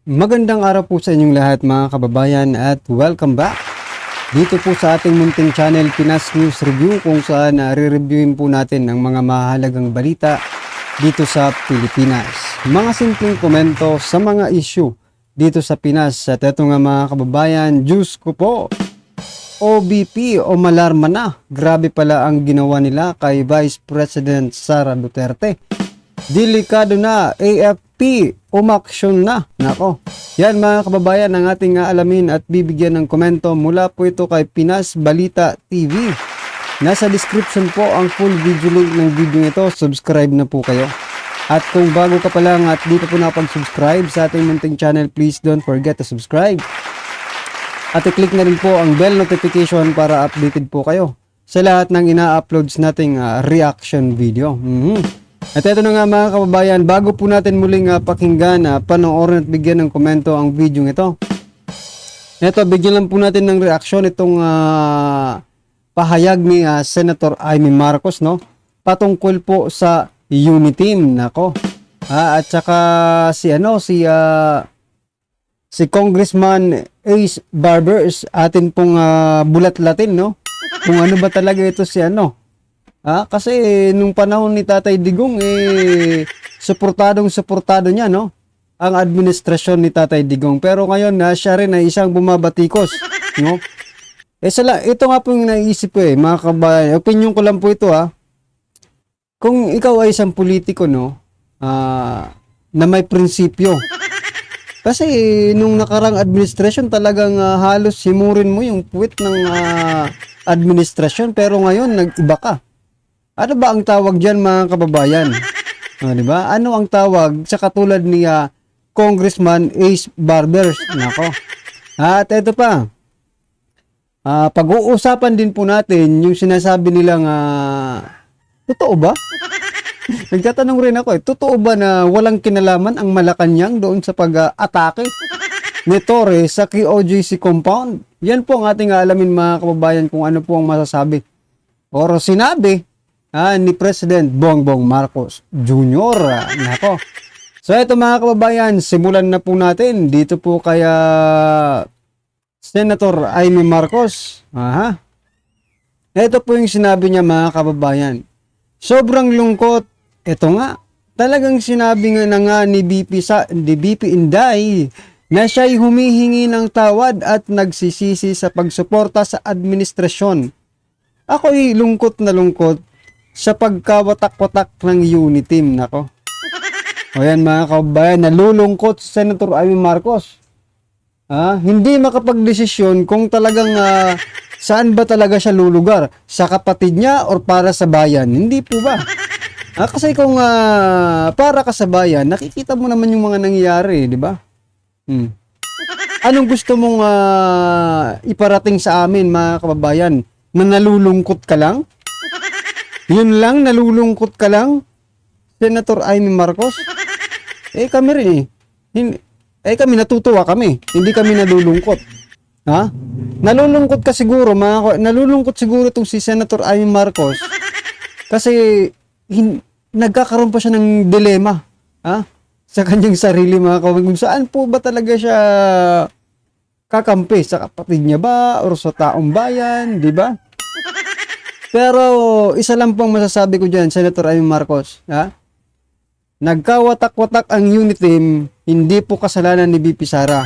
Magandang araw po sa inyong lahat mga kababayan at welcome back dito po sa ating munting channel Pinas News Review, kung saan re-reviewin po natin ang mga mahalagang balita dito sa Pilipinas. Mga simpleng komento sa mga issue dito sa Pinas. At eto nga mga kababayan, Diyos ko po, OBP o malarma na. Grabe pala ang ginawa nila kay Vice President Sara Duterte. Delikado na, AFP umaksyon na. Nako. Yan mga kababayan ang ating alamin at bibigyan ng komento. Mula po ito kay Pinas Balita TV. Nasa description po ang full video link ng video ito. Subscribe na po kayo. At kung bago ka pa lang at di pa po nakapag-subscribe sa ating munting channel, please don't forget to subscribe. At i-click na rin po ang bell notification para updated po kayo sa lahat ng ina-uploads nating reaction video. At ito na nga mga kababayan, bago po natin muling pakinggan, panoorin at bigyan ng komento ang video ito. Ito, bigyan lang po natin ng reaksyon itong pahayag ni Senator Amy Marcos, no? Patungkol po sa Uniteam, nako. At saka si Congressman Ace Barbers, atin pong bulat-latin, no? Kung ano ba talaga ito si kasi nung panahon ni Tatay Digong, suportado niya, no? Ang administrasyon ni Tatay Digong. Pero ngayon, siya rin ay isang bumabatikos, no? Ito nga po yung naisip ko, mga kabayan. Opinion ko lang po ito, Kung ikaw ay isang politiko, no? Na may prinsipyo. Kasi nung nakarang administrasyon, talagang halos simurin mo yung puwit ng administrasyon. Pero ngayon, nag-iba ka. Ano ba ang tawag diyan mga kababayan? Di ba? Ano ang tawag sa katulad ni Congressman Ace Barbers? Nako. At ito pa. Pag-uusapan din po natin yung sinasabi nilang totoo ba? Nagtatanong rin ako, totoo ba na walang kinalaman ang Malacanang doon sa pag-atake ni Torre sa QOJC compound? Yan po ang ating alamin mga kababayan kung ano po ang masasabi o sinabi ni President Bongbong Marcos Jr. Nako. So ito mga kababayan, simulan na po natin dito po kaya Senator Amy Marcos. Ito po yung sinabi niya mga kababayan. Sobrang lungkot. Ito nga, talagang sinabi nga na ni BP Inday na siya'y humihingi ng tawad at nagsisisi sa pagsuporta sa administrasyon. Ako'y lungkot na lungkot sa pagkawatak-watak ng Uniteam. Nako. O yan mga kababayan, nalulungkot si Senator Amy Marcos. Hindi makapagdesisyon kung talagang saan ba talaga siya lulugar. Sa kapatid niya or para sa bayan. Hindi po ba? Kasi kung para ka sa bayan, nakikita mo naman yung mga nangyayari, di ba? Anong gusto mong iparating sa amin mga kababayan? Na nalulungkot ka lang? Yun lang, nalulungkot ka lang, Senator Amy Marcos? Kami rin kami natutuwa kami. Hindi kami nalulungkot. Nalulungkot ka siguro, nalulungkot siguro itong si Senator Amy Marcos kasi nagkakaroon pa siya ng dilema, sa kanyang sarili mga kababayan. Kung saan po ba talaga siya kakampi? Sa kapatid niya ba? Or sa taong bayan? Di ba? Pero isa lang pong masasabi ko dyan, Senator Amy Marcos, nagkawatak-watak ang Uniteam, hindi po kasalanan ni BP Sara.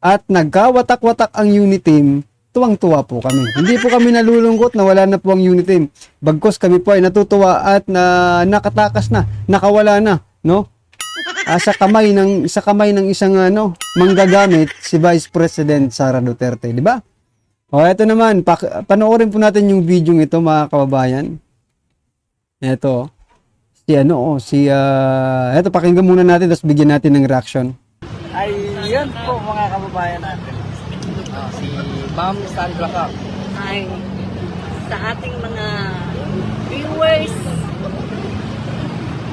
At nagkawatak-watak ang Uniteam, tuwang-tuwa po kami. Hindi po kami nalulungkot na wala na po ang Uniteam. Bagkus kami po ay natutuwa at nakatakas na, nakawala na, no? Sa kamay ng isang manggagamit si Vice President Sara Duterte, di ba? O, eto naman, panoorin po natin yung video ito mga kababayan. Eto, eto, pakinggan muna natin, tapos bigyan natin ng reaction. Ayun po mga kababayan natin. Si Ma'am Sandra Cap. Ay, sa ating mga viewers,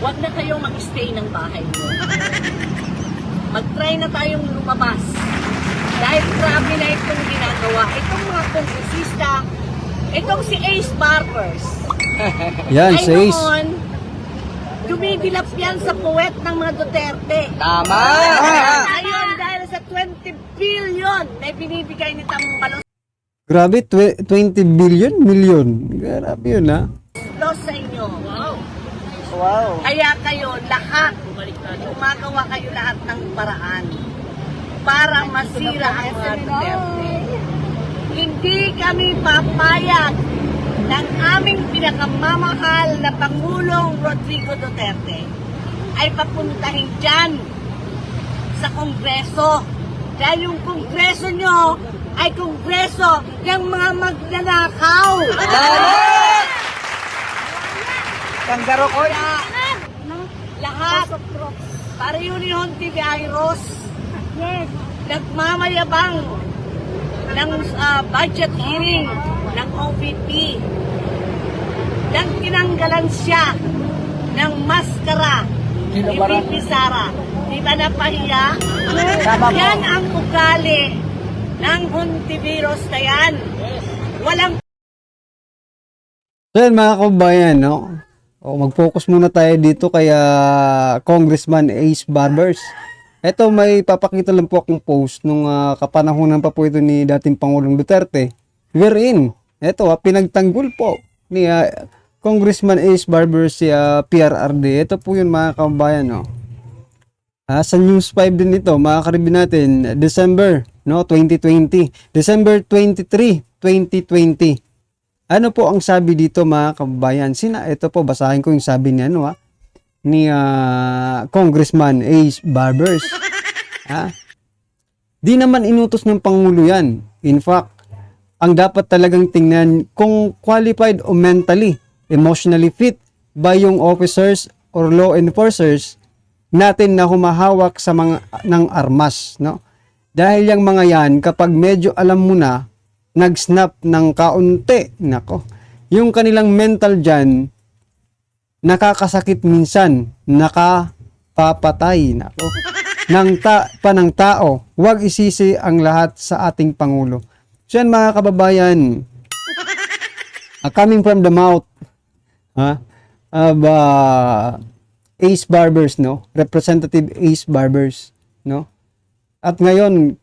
huwag na kayong mag-stay ng bahay mo. Mag-try na tayong lumabas. Dahil grabe na itong ginagawa. Itong mga kongresista, itong si Ace Barbers. Yan, si Ace. Noon, Dumidilap yan sa puwet ng mga Duterte. Tama! Ngayon, dahil sa 20 billion na binibigay ni Tambalos Grabe, 20 billion, million. Grabe yun, ha? sa inyo. Wow! Kaya kayo lahat, gumagawa kayo lahat ng paraan para masira ang mga Duterte. Hindi kami papayag ng aming pinakamamahal na Pangulong Rodrigo Duterte ay papuntahin dyan sa Kongreso. Dahil yung Kongreso nyo ay Kongreso ng mga magnanakaw. Kanggaro ko! Lahat para yun yung Tibiairos nagmamayabang ng budget hearing ng OVP nang tinanggalan siya ng maskara ni VP Sara. Di ba napahiya? Tama po. Yan ang ugali ng Hontiveros na yan. Walang So yan mga kabayan, no? O, mag-focus muna tayo dito kay Congressman Ace Barbers. Ito, may papakita lang po akong post nung kapanahonan pa po ito ni dating Pangulong Duterte. Wherein, ito, pinagtanggol po ni Congressman Ace Barbers si PRRD. Ito po yun mga kabayan, no? Sa News 5 din ito, mga karibin natin, December, no, 2020. December 23, 2020. Ano po ang sabi dito mga kababayan? Ito po, basahin ko yung sabi niya, no, ni Congressman Ace Barbers. Di naman inutos ng Pangulo yan. In fact, ang dapat talagang tingnan kung qualified o mentally, emotionally fit ba yung officers or law enforcers natin na humahawak sa mga ng armas, no? Dahil yung mga yan, kapag medyo alam mo na, nag-snap ng kaunti, nako, yung kanilang mental dyan, nakakasakit minsan, nakapapatay, nako, ng tao. Huwag isisi ang lahat sa ating Pangulo. So yan mga kababayan, coming from the mouth of Ace Barbers, no? Representative Ace Barbers, no? At ngayon,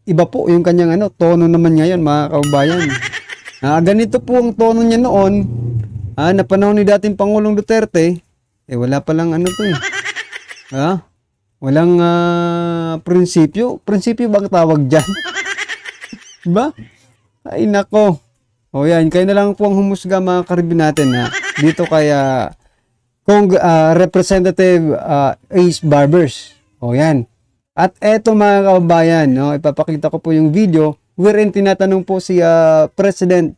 iba po yung kanyang tono naman ngayon mga kababayan. Ganito po ang tono niya noon, na panahon ni dating Pangulong Duterte, wala palang walang prinsipyo. Prinsipyo bang tawag dyan? Diba? Ay nako. O yan, kayo na lang po ang humusga mga karibin natin dito kaya Representative Ace Barbers. O yan. At eto mga kababayan, no, ipapakita ko po yung video wherein tinatanong po si President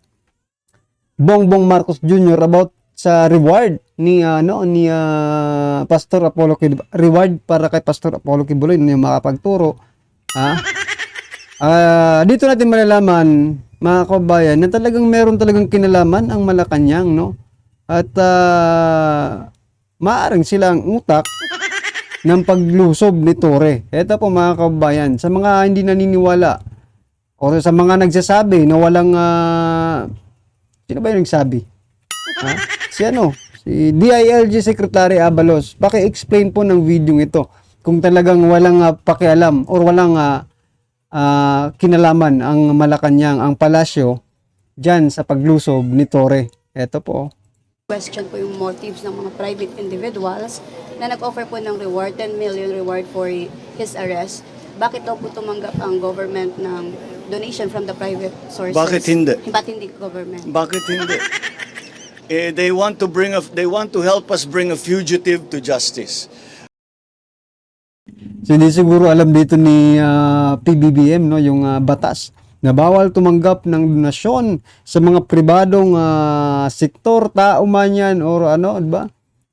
Bongbong Marcos Jr. about sa reward ni Pastor Apollo Kibuloy, reward para kay Pastor Apollo Kibuloy yung makapagturo. Dito natin malalaman mga kababayan na talagang meron talagang kinalaman ang Malacanang, no? At maaring silang utak ng paglusob ni Torre. Ito po mga kababayan, sa mga hindi naniniwala o sa mga nagsasabi na walang sino ba yung nagsabi? Si DILG Secretary Abalos. Paki-explain po ng video ito kung talagang walang pakialam or walang kinalaman ang Malacanang, ang palasyo dyan sa paglusob ni Torre. Ito po. Question po yung motives ng mga private individuals na nag-offer po ng reward, 10 million reward for his arrest. Bakit daw po tumanggap ang government ng donation from the private sources? Bakit hindi? Ba't hindi government? Bakit hindi? They want to help us bring a fugitive to justice. So, hindi siguro alam dito ni PBBM, no, yung batas na bawal tumanggap ng donasyon sa mga pribadong sektor, tao man yan, or diba?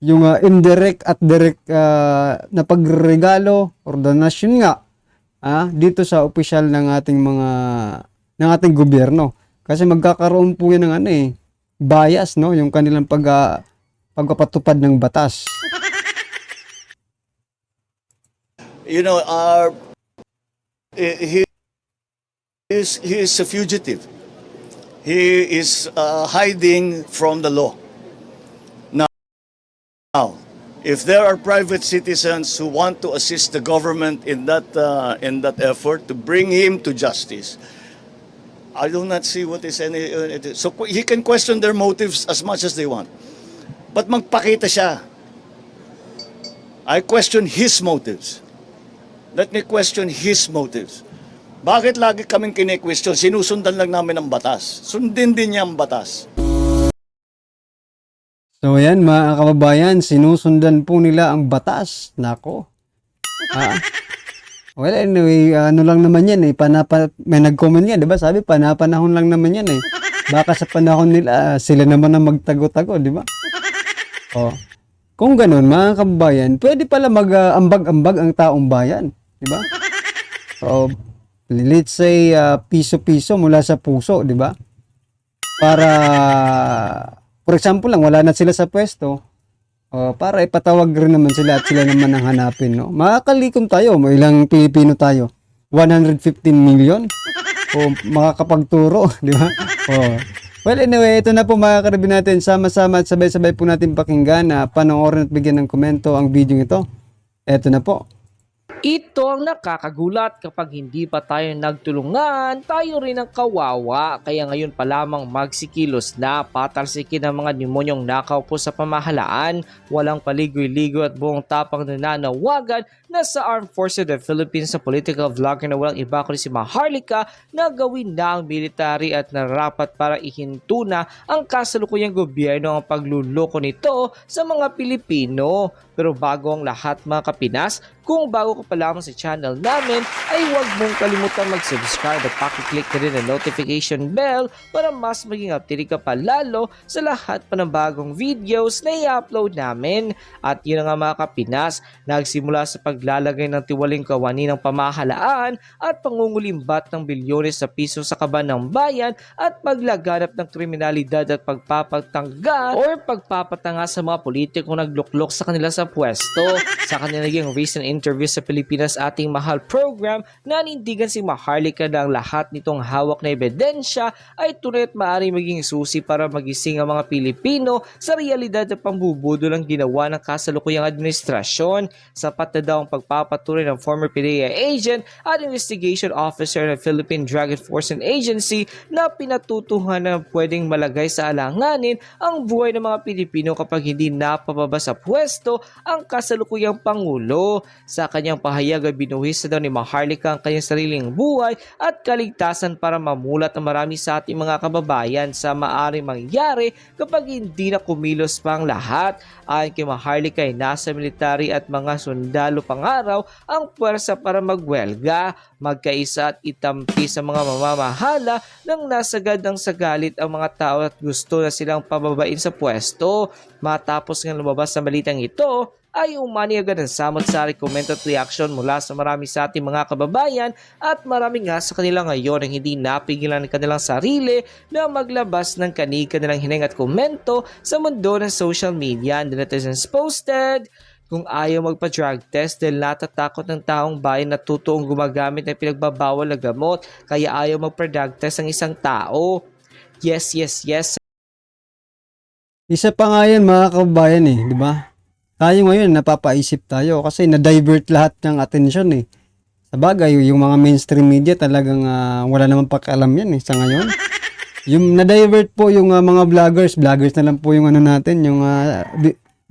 Yung indirect at direct na pagregalo or donasyon nga dito sa opisyal ng ating gobyerno. Kasi magkakaroon po yan ng bias, no, yung kanilang pagpapatupad ng batas. You know, he is a fugitive. He is hiding from the law. Now, if there are private citizens who want to assist the government in that effort to bring him to justice, I do not see what is any. So he can question their motives as much as they want, but magpakita siya. I question his motives. Let me question his motives. Bakit lagi kaming kine-question? Sinusundan lang namin ang batas. Sundin din niya ang batas. So ayan mga kababayan, sinusundan po nila ang batas. Nako. Well anyway, ano lang naman yan eh. May nag-comment yan, di ba? Sabi, panapanahon lang naman yan eh. Baka sa panahon nila, sila naman ang magtago-tago, di ba? Oh. Kung ganun mga kababayan, pwede pala mag-ambag-ambag ang taong bayan. Di ba? So, let's say, piso-piso mula sa puso, di ba? Para, for example lang, wala na sila sa pwesto, para ipatawag rin naman sila at sila naman ang hanapin, no? Makakalikom tayo, may ilang Pilipino tayo? 115 million? O makakapagturo, di ba? Well, anyway, ito na po mga karabin natin. Sama-sama at sabay-sabay po natin pakinggan na panoorin at bigyan ng komento ang video ito. Ito na po. Ito ang nakakagulat kapag hindi pa tayo nagtulungan, tayo rin ang kawawa. Kaya ngayon pa lamang magsikilos na patalsikin ang mga demonyong nakaupo sa pamahalaan, walang paligoy-ligoy at buong tapang nananawagan na sa Armed Forces of the Philippines sa political vlogger na walang iba kundi si Maharlika na gawin na ang military at narapat para ihinto na ang kasalukuyang gobyerno ang pagluloko nito sa mga Pilipino. Pero bago ang lahat mga kapinas, kung bago ka pa lamang sa channel namin, ay huwag mong kalimutan mag-subscribe at pakiclick na rin ang notification bell para mas maging updated ka pa lalo sa lahat pa ng bagong videos na i-upload namin. At yun nga mga kapinas, nagsimula sa paglalagay ng tiwaling kawani ng pamahalaan at pangungulimbat ng bilyones sa piso sa kaban ng bayan at paglaganap ng kriminalidad at pagpapatangga or pagpapatanga sa mga politikong nagluklok sa kanila sa pwesto. Sa kanilang naging recent interview sa Pilipinas Ating Mahal program, nanindigan si Maharlika na ang lahat nitong hawak na ebidensya ay tunay at maaaring maging susi para magising ang mga Pilipino sa realidad at pambubudol ang ginawa ng kasalukuyang administrasyon. Sapat na daw ang pagpapatuloy ng former PDEA agent at investigation officer ng Philippine Drug Enforcement Agency na pinatutuhan na pwedeng malagay sa alanganin ang buhay ng mga Pilipino kapag hindi napababa sa pwesto ang kasalukuyang Pangulo. Sa kanyang pahayag ay binuhis na daw ni Maharlika ang kanyang sariling buhay at kaligtasan para mamulat ang marami sa ating mga kababayan sa maaring mangyari kapag hindi na kumilos pa ang lahat. Ayon kay Maharlika ay nasa military at mga sundalo pangaraw ang puwersa para magwelga, magkaisa at itampi sa mga mamamahala nang nasagad ng sagalit ang mga tao at gusto na silang pababain sa pwesto. Matapos ng lumabas sa balitang ito, ay umani agad ang samot-sari comment at reaction mula sa marami sa ating mga kababayan at marami nga sa kanila ngayon ang hindi napigilan ng kanilang sarili na maglabas ng kanilang hining at komento sa mundo ng social media. And the netizens posted, kung ayaw magpa-drug test dahil natatakot ng taong bayan na totoong gumagamit ng pinagbabawal na gamot, kaya ayaw magpa-drug test ang isang tao. Yes, yes, yes. Isa pa nga yan mga kababayan eh, di ba? Tayo ngayon napapaisip tayo kasi na-divert lahat ng atensyon eh. Sa bagay, yung mga mainstream media talagang wala namang pakialam yan eh sa ngayon. Yung na-divert po yung mga vloggers na lang po yung ano natin, yung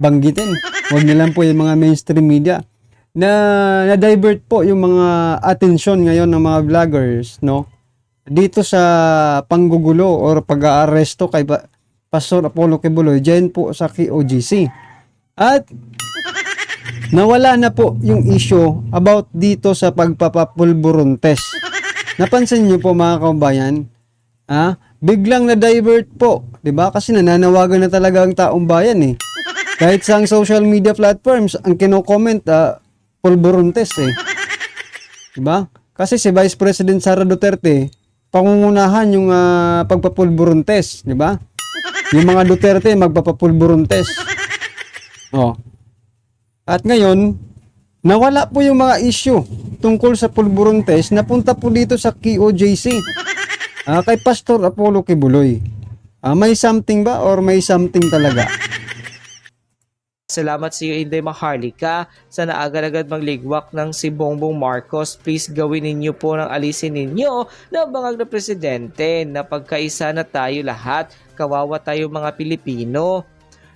banggitin. Huwag na lang po yung mga mainstream media. Na-divert po yung mga atensyon ngayon ng mga vloggers, no? Dito sa panggugulo or pag-aaresto kay Pastor Apollo Kibuloy, dyan po sa KOGC. At nawala na po yung issue about dito sa pagpapapulburon test. Napansin niyo po mga kababayan, biglang na-divert po, 'di ba? Kasi nananawagan na talaga ang taong bayan eh. Kahit sa social media platforms, ang kino-comment pulburon test eh. 'Di ba? Kasi si Vice President Sara Duterte pangungunahan yung pagpapulburon test, 'di ba? Yung mga Duterte magpapapulburon test. At ngayon, nawala po yung mga issue tungkol sa pulburon test, napunta po dito sa KOJC. Kay Pastor Apollo Kibuloy. May something ba or may something talaga? Salamat sa iyo, Inday Maharlika. Sana agad-agad magligwak ng si Bongbong Marcos. Please gawin ninyo po ng alisin ninyo na bangag na presidente na pagkaisa na tayo lahat. Kawawa tayo mga Pilipino.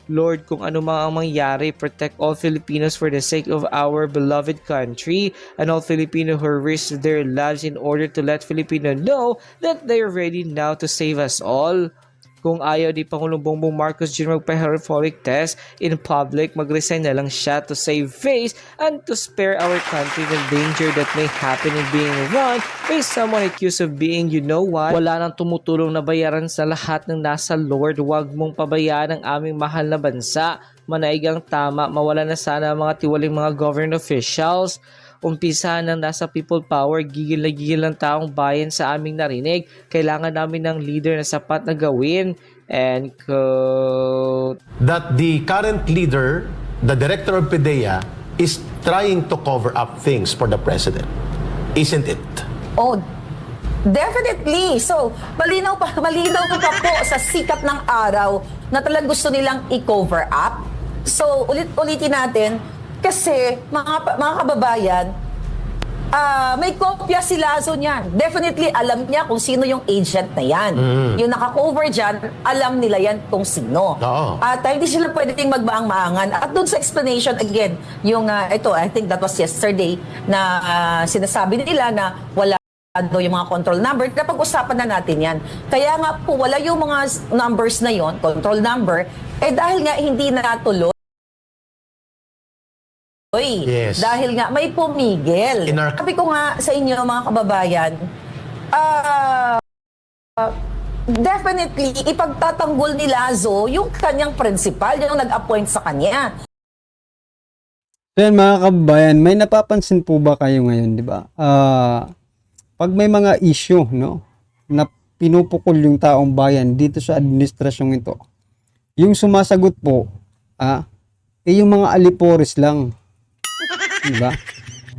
Lord, kung ano man ang mangyari, protect all Filipinos for the sake of our beloved country and all Filipino who risk their lives in order to let Filipino know that they are ready now to save us all. Kung ayaw ni Pangulong Bongbong Marcos Jr. magpa-heroic test in public, mag-resign na lang siya to save face and to spare our country the danger that may happen in being run by someone accused of being you know what. Wala nang tumutulong na bayaran sa lahat ng nasa Lord. Huwag mong pabayaan ang aming mahal na bansa. Manaigang tama, mawala na sana ang mga tiwaling mga government officials. Umpisa ng nasa people power, gigil na gigil ng taong bayan sa aming narinig. Kailangan namin ng leader na sapat na gawin. And quote, that the current leader, the director of PDEA, is trying to cover up things for the president. Isn't it? Oh, definitely. So, malinaw pa po sa sikat ng araw na talagang gusto nilang i-cover up. So, ulitin natin, kasi mga kababayan, may kopya si Lazo niyan. Definitely alam niya kung sino yung agent na yan. Yung naka-cover dyan, alam nila yan kung sino. Oo. At hindi sila pwedeng magbaang-maangan. At doon sa explanation again, yung ito, I think that was yesterday, na sinasabi nila na wala daw yung mga control number. Napag-usapan na natin yan. Kaya nga po, wala yung mga numbers na yon, control number, dahil nga hindi natuloy. Yes. Dahil nga may pumigil. Sabi ko nga sa inyo mga kababayan, definitely ipagtatanggol ni Lazo yung kanyang principal, yung nag-appoint sa kanya. So yan mga kababayan, may napapansin po ba kayo ngayon, di ba? Pag may mga issue, no, na pinupukol yung taong bayan dito sa administrasyong ito, yung sumasagot po, yung mga alipores lang. Diba?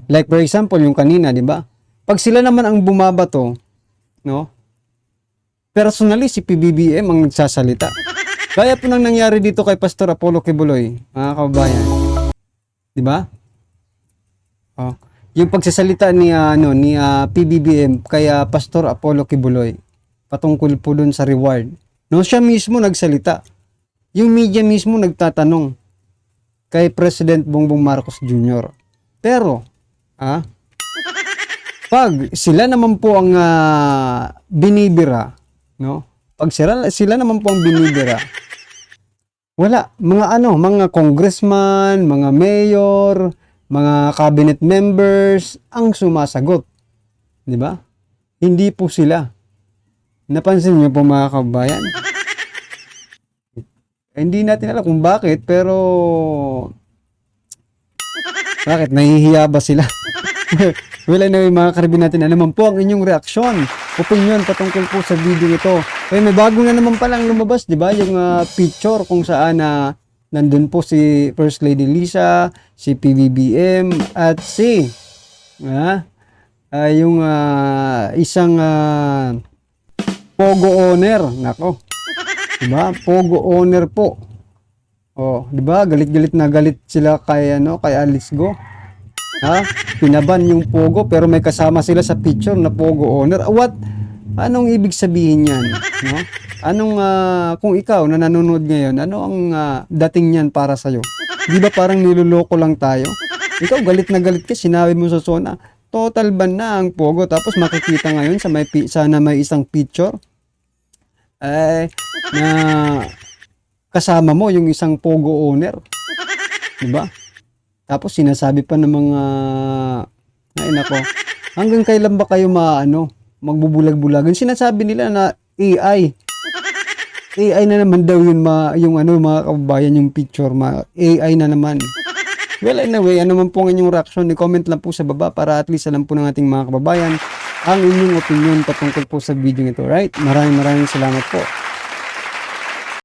Like for example, yung kanina, diba? Pag sila naman ang bumabato, no? Personally, si PBBM ang nagsasalita. Kaya po nang nangyari dito kay Pastor Apollo Kibuloy, mga kababayan. Diba? Oh. Yung pagsasalita ni PBBM kay Pastor Apollo Kibuloy patungkol po dun sa reward. No, siya mismo nagsalita. Yung media mismo nagtatanong kay President Bongbong Marcos Jr. Pero, pag sila naman po ang binibira, no? Pag sila naman po ang binibira, wala, mga congressman, mga mayor, mga cabinet members ang sumasagot. 'Di ba? Hindi po sila. Napansin niyo po mga kababayan? Hindi natin alam kung bakit, pero bakit? Nahihiya ba sila? Well, anyway, mga karibin natin, ano naman po ang inyong reaksyon, opinion patungkol po sa video ito. Kaya may bago na naman palang lumabas, di ba? Yung picture kung saan nandun po si First Lady Lisa, si PBBM, at si yung isang Pogo owner. Nako. Diba? Pogo owner po. Oh, 'di ba? Galit-galit na galit sila kay Alice Go. Pinaban yung Pogo pero may kasama sila sa picture na Pogo owner. What? Anong ibig sabihin niyan, no? Anong kung ikaw na nanonood ngayon, ano ang dating niyan para sa iyo? 'Di ba parang niloloko lang tayo? Ikaw galit na galit ka, sinabi mo sa SONA, total ban na ang Pogo, tapos makikita ngayon sana may isang picture na kasama mo yung isang Pogo owner. Diba? Tapos sinasabi pa ng mga nako, hanggang kailan ba kayo magbubulag-bulagan? Sinasabi nila na AI na naman daw yun, yung mga kababayan, yung picture, AI na naman. Well, anyway, ano man po ang inyong reaction, i-comment lang po sa baba para at least alam po ng ating mga kababayan ang inyong opinion patungkol po sa video nito, right? Maraming salamat po.